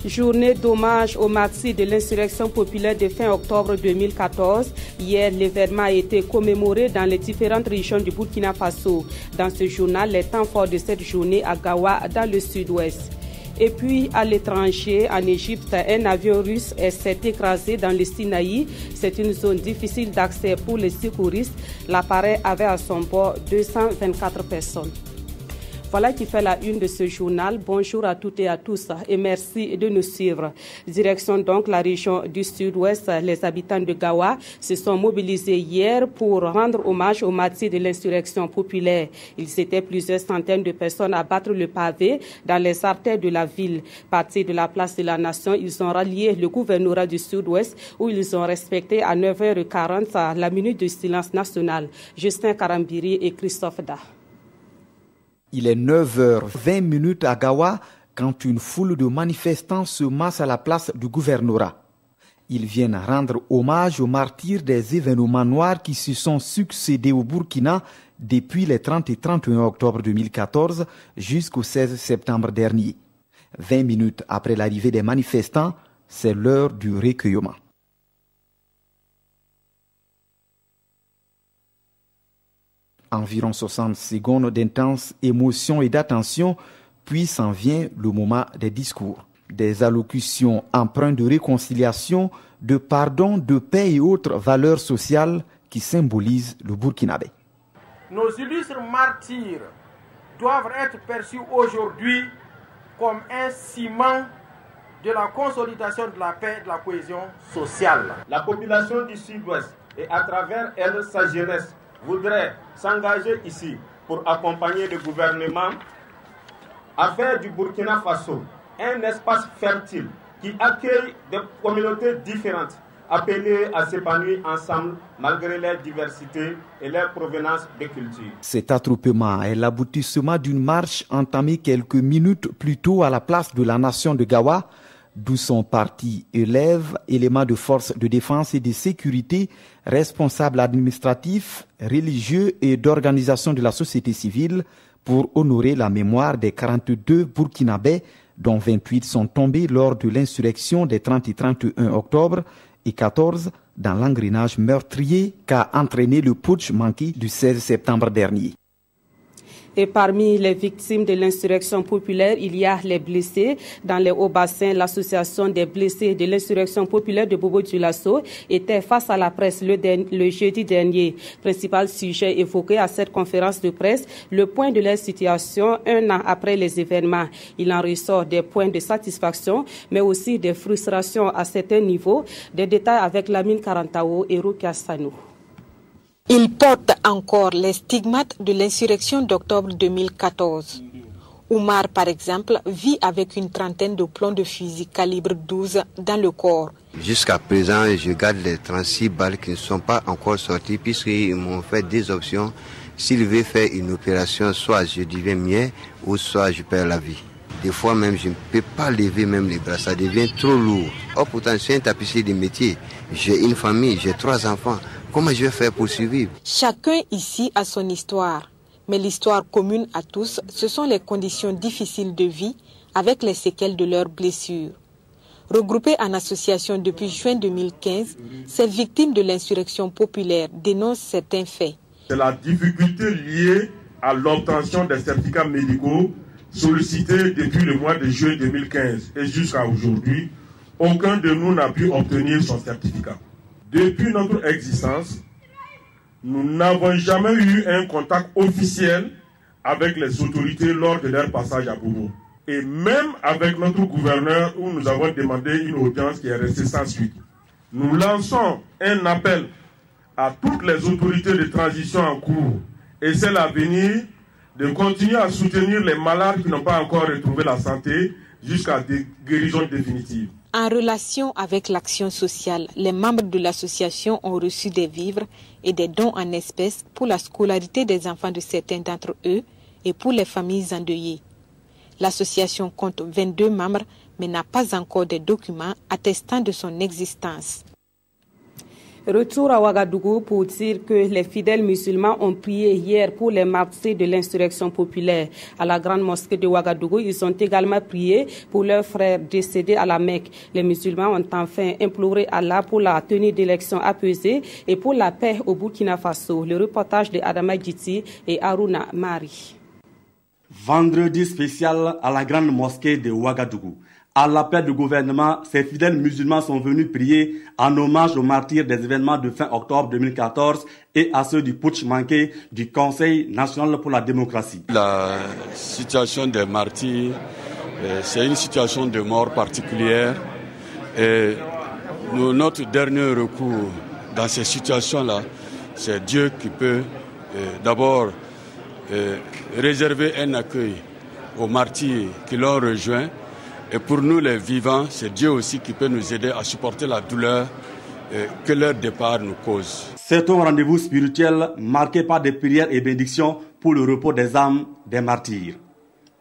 Journée d'hommage aux martyrs de l'insurrection populaire de fin octobre 2014. Hier, l'événement a été commémoré dans les différentes régions du Burkina Faso. Dans ce journal, les temps forts de cette journée à Gawa, dans le sud-ouest. Et puis, à l'étranger, en Égypte, un avion russe s'est écrasé dans le Sinaï. C'est une zone difficile d'accès pour les secouristes. L'appareil avait à son bord 224 personnes. Voilà qui fait la une de ce journal. Bonjour à toutes et à tous et merci de nous suivre. Direction donc la région du sud-ouest. Les habitants de Gawa se sont mobilisés hier pour rendre hommage aux martyrs de l'insurrection populaire. Ils étaient plusieurs centaines de personnes à battre le pavé dans les artères de la ville. Partis de la place de la Nation, ils ont rallié le gouvernorat du sud-ouest où ils ont respecté à 9h40 la minute de silence national. Justin Karambiri et Christophe Da. Il est 9h20 à Gawa quand une foule de manifestants se masse à la place du gouvernorat. Ils viennent rendre hommage aux martyrs des événements noirs qui se sont succédés au Burkina depuis les 30 et 31 octobre 2014 jusqu'au 16 septembre dernier. 20 minutes après l'arrivée des manifestants, c'est l'heure du recueillement. Environ 60 secondes d'intense émotion et d'attention, puis s'en vient le moment des discours. Des allocutions empreintes de réconciliation, de pardon, de paix et autres valeurs sociales qui symbolisent le Burkinabé. Nos illustres martyrs doivent être perçus aujourd'hui comme un ciment de la consolidation de la paix et de la cohésion sociale. La population du Sud-Ouest et à travers elle sa jeunesse voudrait s'engager ici pour accompagner le gouvernement à faire du Burkina Faso un espace fertile qui accueille des communautés différentes appelées à s'épanouir ensemble malgré leur diversité et leur provenance de culture. Cet attroupement est l'aboutissement d'une marche entamée quelques minutes plus tôt à la place de la Nation de Gawa, d'où sont partis élèves, éléments de forces de défense et de sécurité, responsables administratifs, religieux et d'organisations de la société civile pour honorer la mémoire des 42 Burkinabés, dont 28 sont tombés lors de l'insurrection des 30 et 31 octobre et 14 dans l'engrenage meurtrier qu'a entraîné le putsch manqué du 16 septembre dernier. Et parmi les victimes de l'insurrection populaire, il y a les blessés. Dans les Hauts-Bassins, l'association des blessés de l'insurrection populaire de Bobo-Dioulasso était face à la presse le jeudi dernier. Principal sujet évoqué à cette conférence de presse, le point de leur situation un an après les événements. Il en ressort des points de satisfaction, mais aussi des frustrations à certains niveaux. Des détails avec Lamine Karantao et Rukia Sanou. Il porte encore les stigmates de l'insurrection d'octobre 2014. Oumar, par exemple, vit avec une trentaine de plombs de fusil calibre 12 dans le corps. Jusqu'à présent, je garde les 36 balles qui ne sont pas encore sorties puisqu'ils m'ont fait des options. S'ils veulent faire une opération, soit je deviens mieux ou soit je perds la vie. Des fois même, je ne peux pas lever même les bras, ça devient trop lourd. Oh, pourtant, je suis un tapissier de métier. J'ai une famille, j'ai 3 enfants. Comment je vais faire pour survivre? Chacun ici a son histoire. Mais l'histoire commune à tous, ce sont les conditions difficiles de vie avec les séquelles de leurs blessures. Regroupées en association depuis juin 2015, ces victimes de l'insurrection populaire dénoncent certains faits. C'est la difficulté liée à l'obtention des certificats médicaux sollicités depuis le mois de juin 2015 et jusqu'à aujourd'hui. Aucun de nous n'a pu obtenir son certificat. Depuis notre existence, nous n'avons jamais eu un contact officiel avec les autorités lors de leur passage à Bobo. Et même avec notre gouverneur où nous avons demandé une audience qui est restée sans suite. Nous lançons un appel à toutes les autorités de transition en cours et celles à venir de continuer à soutenir les malades qui n'ont pas encore retrouvé la santé jusqu'à des guérisons définitives. En relation avec l'action sociale, les membres de l'association ont reçu des vivres et des dons en espèces pour la scolarité des enfants de certains d'entre eux et pour les familles endeuillées. L'association compte 22 membres mais n'a pas encore de documents attestant de son existence. Retour à Ouagadougou pour dire que les fidèles musulmans ont prié hier pour les martyrs de l'insurrection populaire. À la grande mosquée de Ouagadougou, ils ont également prié pour leurs frères décédés à la Mecque. Les musulmans ont enfin imploré Allah pour la tenue d'élections apaisées et pour la paix au Burkina Faso. Le reportage de Adama Djiti et Aruna Mari. Vendredi spécial à la grande mosquée de Ouagadougou. À l'appel du gouvernement, ces fidèles musulmans sont venus prier en hommage aux martyrs des événements de fin octobre 2014 et à ceux du putsch manqué du Conseil national pour la démocratie. La situation des martyrs, c'est une situation de mort particulière. Et notre dernier recours dans ces situations-là, c'est Dieu qui peut d'abord réserver un accueil aux martyrs qui l'ont rejoint. Et pour nous les vivants, c'est Dieu aussi qui peut nous aider à supporter la douleur que leur départ nous cause. C'est un rendez-vous spirituel marqué par des prières et bénédictions pour le repos des âmes des martyrs.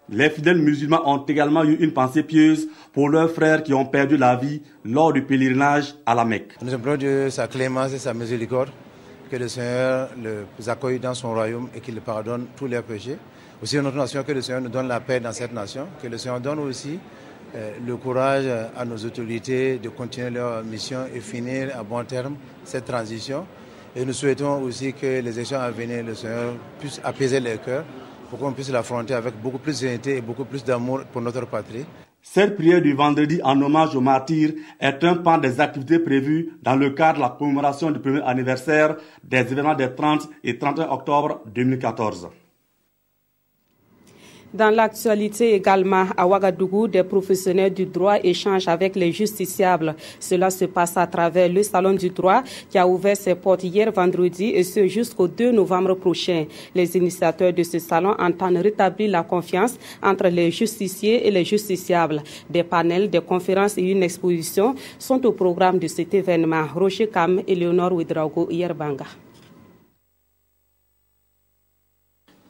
Les fidèles musulmans ont également eu une pensée pieuse pour leurs frères qui ont perdu la vie lors du pèlerinage à la Mecque. Nous implorons Dieu sa clémence et sa miséricorde, que le Seigneur les accueille dans son royaume et qu'il pardonne tous leurs péchés. Aussi dans notre nation, que le Seigneur nous donne la paix dans cette nation, que le Seigneur donne aussi le courage à nos autorités de continuer leur mission et finir à bon terme cette transition. Et nous souhaitons aussi que les élections à venir, le Seigneur puisse apaiser les cœurs pour qu'on puisse l'affronter avec beaucoup plus de dignité et beaucoup plus d'amour pour notre patrie. Cette prière du vendredi en hommage aux martyrs est un pan des activités prévues dans le cadre de la commémoration du premier anniversaire des événements des 30 et 31 octobre 2014. Dans l'actualité également, à Ouagadougou, des professionnels du droit échangent avec les justiciables. Cela se passe à travers le Salon du droit qui a ouvert ses portes hier vendredi et ce jusqu'au 2 novembre prochain. Les initiateurs de ce salon entendent rétablir la confiance entre les justiciers et les justiciables. Des panels, des conférences et une exposition sont au programme de cet événement. Rocher Kam et Léonore Ouedraogo, Yerbanga.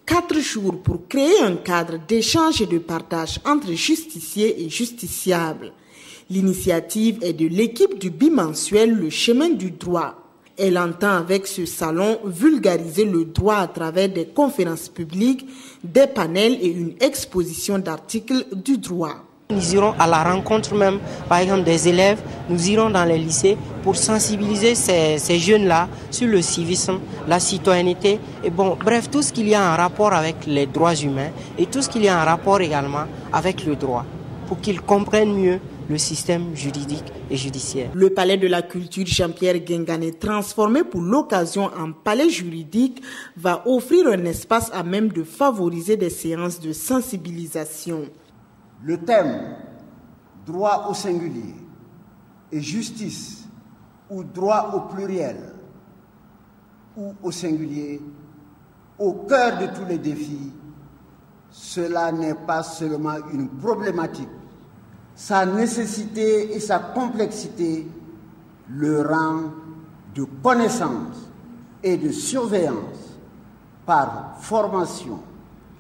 4 jours pour créer un cadre d'échange et de partage entre justiciers et justiciables. L'initiative est de l'équipe du bimensuel Le Chemin du droit. Elle entend avec ce salon vulgariser le droit à travers des conférences publiques, des panels et une exposition d'articles du droit. Nous irons à la rencontre même, par exemple, des élèves. Nous irons dans les lycées pour sensibiliser ces jeunes-là sur le civisme, la citoyenneté, et bref, tout ce qu'il y a en rapport avec les droits humains et tout ce qu'il y a en rapport également avec le droit, pour qu'ils comprennent mieux le système juridique et judiciaire. Le palais de la culture Jean-Pierre Guingané, transformé pour l'occasion en palais juridique, va offrir un espace à même de favoriser des séances de sensibilisation. Le thème « droit au singulier » et « justice » ou « droit au pluriel » ou au singulier, au cœur de tous les défis, cela n'est pas seulement une problématique. Sa nécessité et sa complexité le rend de connaissance et de surveillance par formation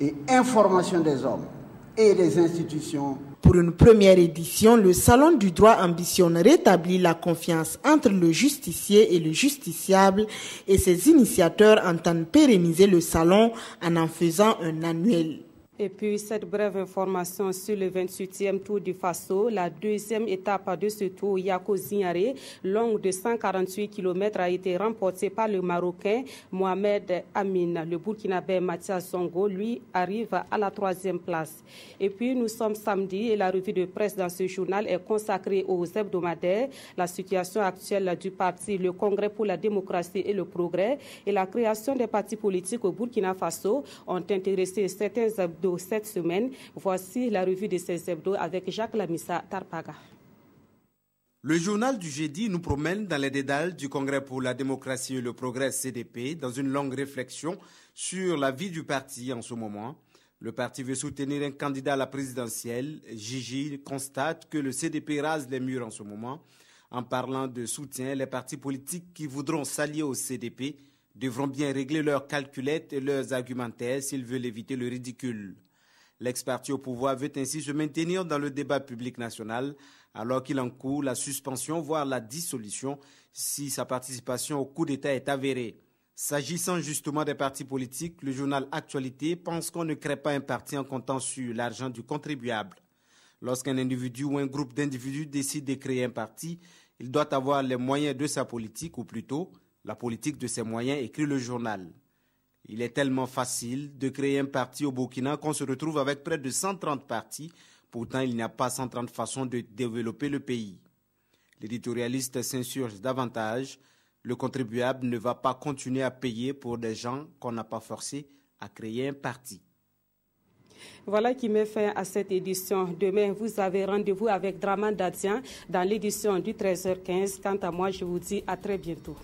et information des hommes et des institutions. Pour une première édition, le Salon du droit ambitionne rétablir la confiance entre le justicier et le justiciable et ses initiateurs entendent pérenniser le salon en faisant un annuel. Et puis, cette brève information sur le 28e Tour du Faso, la deuxième étape de ce tour, Yako Zignare, longue de 148 km, a été remportée par le Marocain Mohamed Amin. Le Burkinabé Mathias Zongo, lui, arrive à la 3e place. Et puis, nous sommes samedi et la revue de presse dans ce journal est consacrée aux hebdomadaires, la situation actuelle du parti, le Congrès pour la démocratie et le progrès et la création des partis politiques au Burkina Faso ont intéressé certains hebdomadaires cette semaine. Voici la revue de ces hebdos avec Jacques Lamissa Tarpaga. Le journal du jeudi nous promène dans les dédales du Congrès pour la démocratie et le progrès CDP dans une longue réflexion sur la vie du parti en ce moment. Le parti veut soutenir un candidat à la présidentielle. Gigi constate que le CDP rase les murs en ce moment. En parlant de soutien, les partis politiques qui voudront s'allier au CDP devront bien régler leurs calculettes et leurs argumentaires s'ils veulent éviter le ridicule. L'ex-parti au pouvoir veut ainsi se maintenir dans le débat public national alors qu'il encourt la suspension, voire la dissolution, si sa participation au coup d'État est avérée. S'agissant justement des partis politiques, le journal Actualité pense qu'on ne crée pas un parti en comptant sur l'argent du contribuable. Lorsqu'un individu ou un groupe d'individus décide de créer un parti, il doit avoir les moyens de sa politique, ou plutôt la politique de ses moyens, écrit le journal. Il est tellement facile de créer un parti au Burkina qu'on se retrouve avec près de 130 partis. Pourtant, il n'y a pas 130 façons de développer le pays. L'éditorialiste s'insurge davantage. Le contribuable ne va pas continuer à payer pour des gens qu'on n'a pas forcés à créer un parti. Voilà qui met fin à cette édition. Demain, vous avez rendez-vous avec Draman Dadian dans l'édition du 13h15. Quant à moi, je vous dis à très bientôt.